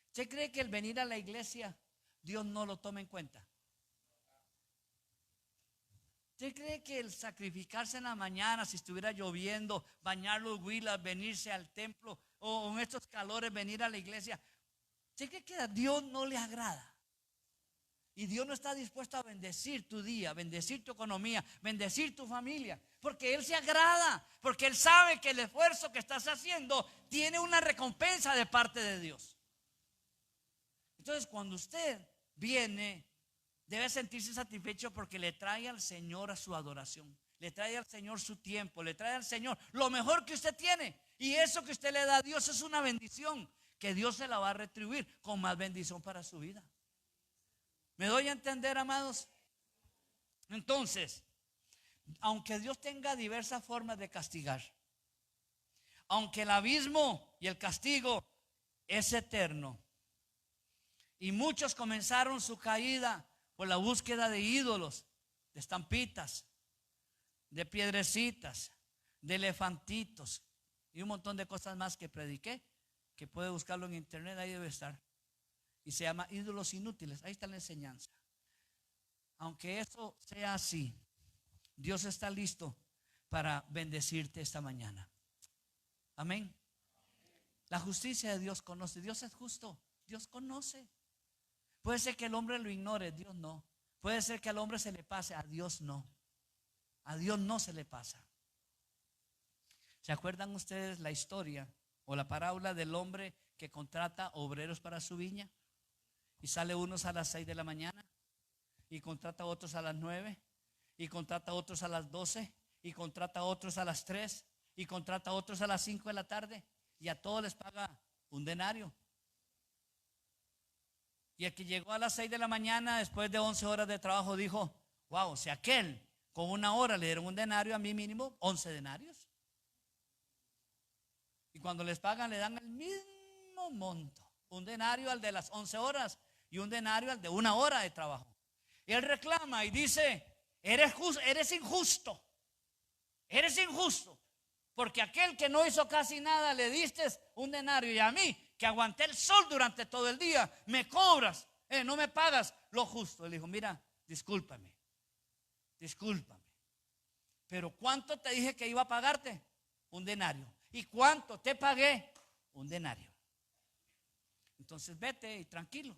S2: ¿Usted cree que el venir a la iglesia Dios no lo toma en cuenta? ¿Usted cree que el sacrificarse en la mañana, si estuviera lloviendo, bañar los huilas, venirse al templo, o en estos calores venir a la iglesia, ¿usted cree que a Dios no le agrada? Y Dios no está dispuesto a bendecir tu día, bendecir tu economía, bendecir tu familia, porque Él se agrada, porque Él sabe que el esfuerzo que estás haciendo tiene una recompensa de parte de Dios. Entonces, cuando usted viene, debe sentirse satisfecho porque le trae al Señor a su adoración, le trae al Señor su tiempo, le trae al Señor lo mejor que usted tiene, y eso que usted le da a Dios es una bendición que Dios se la va a retribuir con más bendición para su vida. ¿Me doy a entender, amados? Entonces, aunque Dios tenga diversas formas de castigar, aunque el abismo y el castigo es eterno, y muchos comenzaron su caída por la búsqueda de ídolos, de estampitas, de piedrecitas, de elefantitos y un montón de cosas más que prediqué, que puede buscarlo en internet, ahí debe estar. Y se llama ídolos inútiles, ahí está la enseñanza. Aunque esto sea así, Dios está listo para bendecirte esta mañana. Amén. La justicia de Dios conoce. Dios es justo. Dios conoce. Puede ser que el hombre lo ignore, Dios no. Puede ser que al hombre se le pase, a Dios no. A Dios no se le pasa. ¿Se acuerdan ustedes la historia o la parábola del hombre que contrata obreros para su viña? Y sale unos a las 6 de la mañana, y contrata a otros a las 9, y contrata a otros a las 12, y contrata a otros a las 3, y contrata a otros a las 5 de la tarde, y a todos les paga un denario. Y el que llegó a las 6 de la mañana, después de 11 horas de trabajo, dijo: wow, si aquel con una hora le dieron un denario, a mí mínimo 11 denarios. Y cuando les pagan, le dan el mismo monto. Un denario al de las 11 horas y un denario al de una hora de trabajo. Y él reclama y dice: eres injusto. Eres injusto. Porque aquel que no hizo casi nada le diste un denario, y a mí, que aguanté el sol durante todo el día, me cobras, no me pagas lo justo. Él dijo: mira, discúlpame, pero ¿cuánto te dije que iba a pagarte? Un denario. ¿Y cuánto te pagué? Un denario. Entonces vete y tranquilo.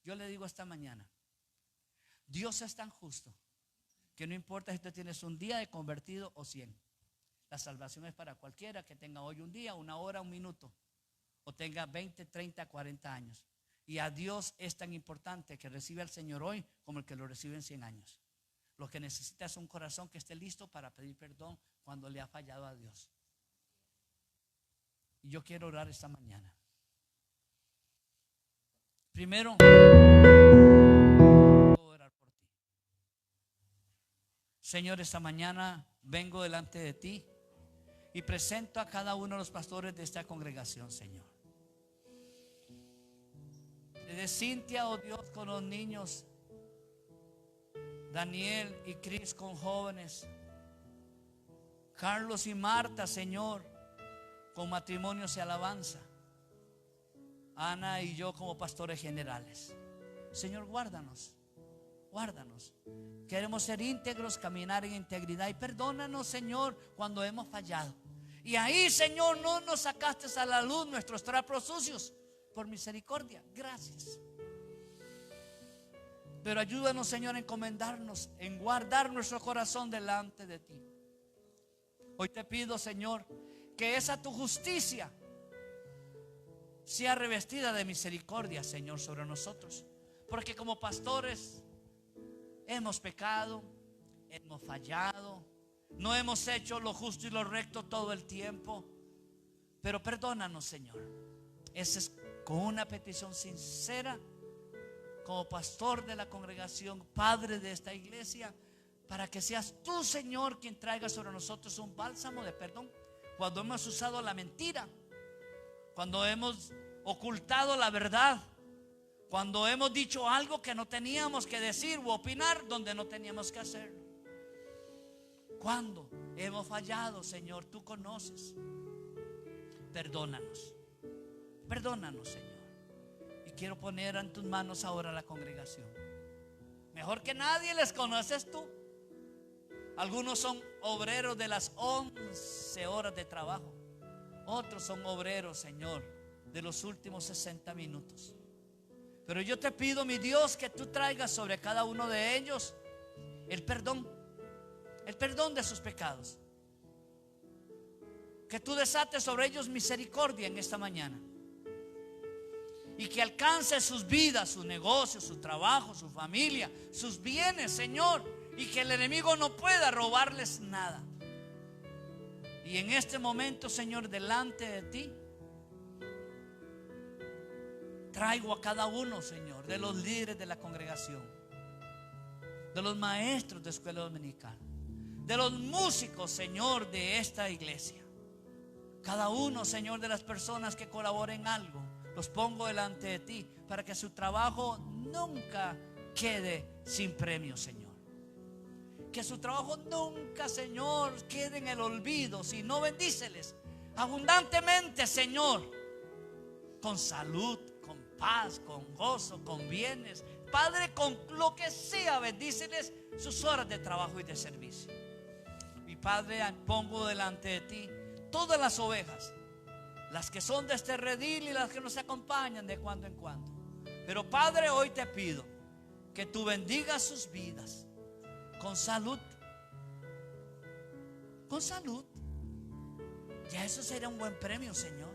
S2: Yo le digo esta mañana: Dios es tan justo que no importa si tú tienes un día de convertido o 100. La salvación es para cualquiera que tenga hoy un día, una hora, un minuto, o tenga 20, 30, 40 años. Y a Dios es tan importante que recibe al Señor hoy como el que lo recibe en 100 años. Lo que necesita es un corazón que esté listo para pedir perdón cuando le ha fallado a Dios. Y yo quiero orar esta mañana. Primero, orar por ti. Señor, esta mañana vengo delante de ti y presento a cada uno de los pastores de esta congregación, Señor. Desde Cintia, oh Dios, con los niños, Daniel y Cris con jóvenes, Carlos y Marta, Señor, con matrimonios y alabanza, Ana y yo como pastores generales. Señor, guárdanos. Queremos ser íntegros, caminar en integridad, y perdónanos, Señor, cuando hemos fallado. Y ahí, Señor, no nos sacaste a la luz nuestros trapos sucios. Por misericordia, gracias. Pero ayúdanos, Señor, a encomendarnos, en guardar nuestro corazón delante de ti. Hoy te pido, Señor, que esa tu justicia sea revestida de misericordia, Señor, sobre nosotros. Porque como pastores hemos pecado, hemos fallado, no hemos hecho lo justo y lo recto todo el tiempo. Pero perdónanos, Señor. Esa es con una petición sincera, como pastor de la congregación, padre de esta iglesia, para que seas tú, Señor, quien traiga sobre nosotros un bálsamo de perdón. Cuando hemos usado la mentira, cuando hemos ocultado la verdad, cuando hemos dicho algo que no teníamos que decir o opinar donde no teníamos que hacerlo. Cuando hemos fallado, Señor, tú conoces. Perdónanos, Señor. Y quiero poner en tus manos ahora la congregación. Mejor que nadie les conoces tú. Algunos son obreros de las 11 horas de trabajo. Otros son obreros, Señor, de los últimos 60 minutos. Pero yo te pido, mi Dios, que tú traigas sobre cada uno de ellos el perdón de sus pecados. Que tú desates sobre ellos misericordia en esta mañana. Y que alcance sus vidas, sus negocios, su trabajo, su familia, sus bienes, Señor. Y que el enemigo no pueda robarles nada. Y en este momento, Señor, delante de ti, traigo a cada uno, Señor, de los líderes de la congregación, de los maestros de escuela dominical, de los músicos, Señor, de esta iglesia. Cada uno, Señor, de las personas que colaboren en algo, los pongo delante de ti para que su trabajo nunca quede sin premio, Señor. Que su trabajo nunca, Señor, quede en el olvido, sino bendíceles abundantemente, Señor, con salud, con paz, con gozo, con bienes. Padre, con lo que sea, bendíceles sus horas de trabajo y de servicio. Mi Padre, pongo delante de ti todas las ovejas, las que son de este redil y las que nos acompañan de cuando en cuando. Pero Padre, hoy te pido que tú bendigas sus vidas con salud. Con salud. Ya eso sería un buen premio, Señor.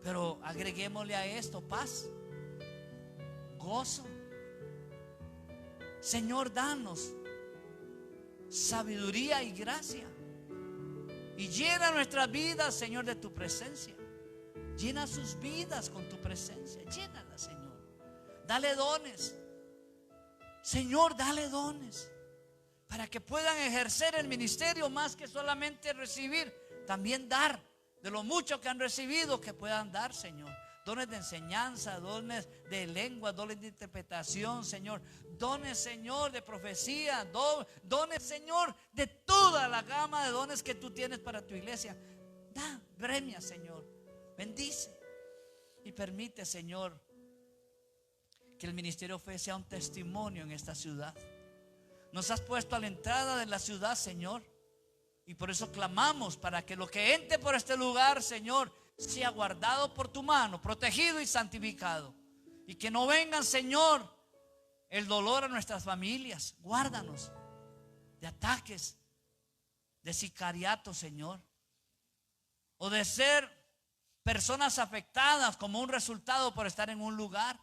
S2: Pero agreguémosle a esto paz, gozo. Señor, danos sabiduría y gracia. Y llena nuestras vidas, Señor, de tu presencia. Llena sus vidas con tu presencia. Llénalas, Señor. Dale dones. Señor, dale dones para que puedan ejercer el ministerio más que solamente recibir. También dar de lo mucho que han recibido, que puedan dar, Señor. Dones de enseñanza, dones de lengua, dones de interpretación, Señor. Dones, Señor, de profecía, dones, Señor, de toda la gama de dones que tú tienes para tu iglesia. Da, premia, Señor. Bendice y permite, Señor, que el ministerio Fe sea un testimonio en esta ciudad. Nos has puesto a la entrada de la ciudad, Señor, y por eso clamamos para que lo que entre por este lugar, Señor, sea guardado por tu mano, protegido y santificado. Y que no vengan, Señor, el dolor a nuestras familias. Guárdanos de ataques, de sicariato, Señor, o de ser personas afectadas como un resultado por estar en un lugar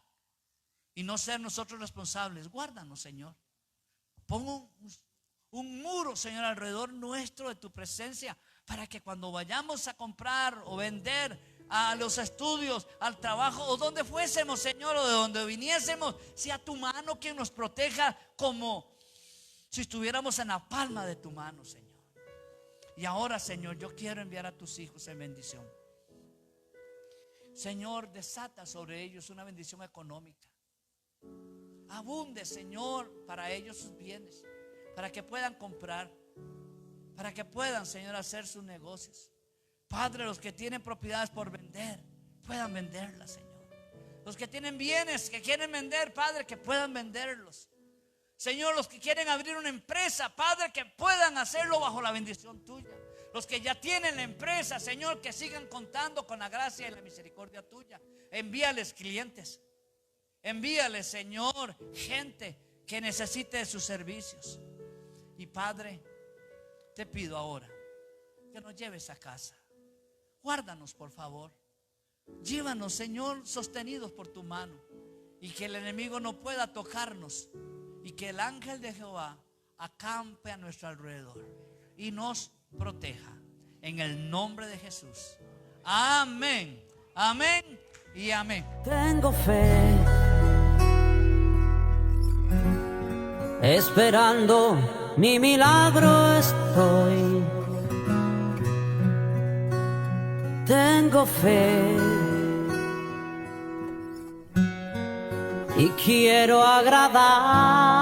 S2: y no ser nosotros responsables. Guárdanos, Señor. Pon un muro, Señor, alrededor nuestro de tu presencia, para que cuando vayamos a comprar o vender, a los estudios, al trabajo o donde fuésemos, Señor, o de donde viniésemos, sea tu mano quien nos proteja, como si estuviéramos en la palma de tu mano, Señor. Y ahora, Señor, yo quiero enviar a tus hijos en bendición. Señor, desata sobre ellos una bendición económica. Abunde, Señor, para ellos sus bienes, para que puedan comprar, para que puedan, Señor, hacer sus negocios. Padre, los que tienen propiedades por vender, puedan venderlas, Señor. Los que tienen bienes que quieren vender, Padre, que puedan venderlos. Señor, los que quieren abrir una empresa, Padre, que puedan hacerlo bajo la bendición tuya. Los que ya tienen la empresa, Señor, que sigan contando con la gracia y la misericordia tuya. Envíales clientes. Envíales, Señor, gente que necesite de sus servicios. Y Padre, te pido ahora que nos lleves a casa. Guárdanos, por favor. Llévanos, Señor, sostenidos por tu mano, y que el enemigo no pueda tocarnos, y que el ángel de Jehová acampe a nuestro alrededor y nos proteja, en el nombre de Jesús. Amén, amén y amén.
S1: Tengo fe, esperando mi milagro estoy. Tengo fe y quiero agradar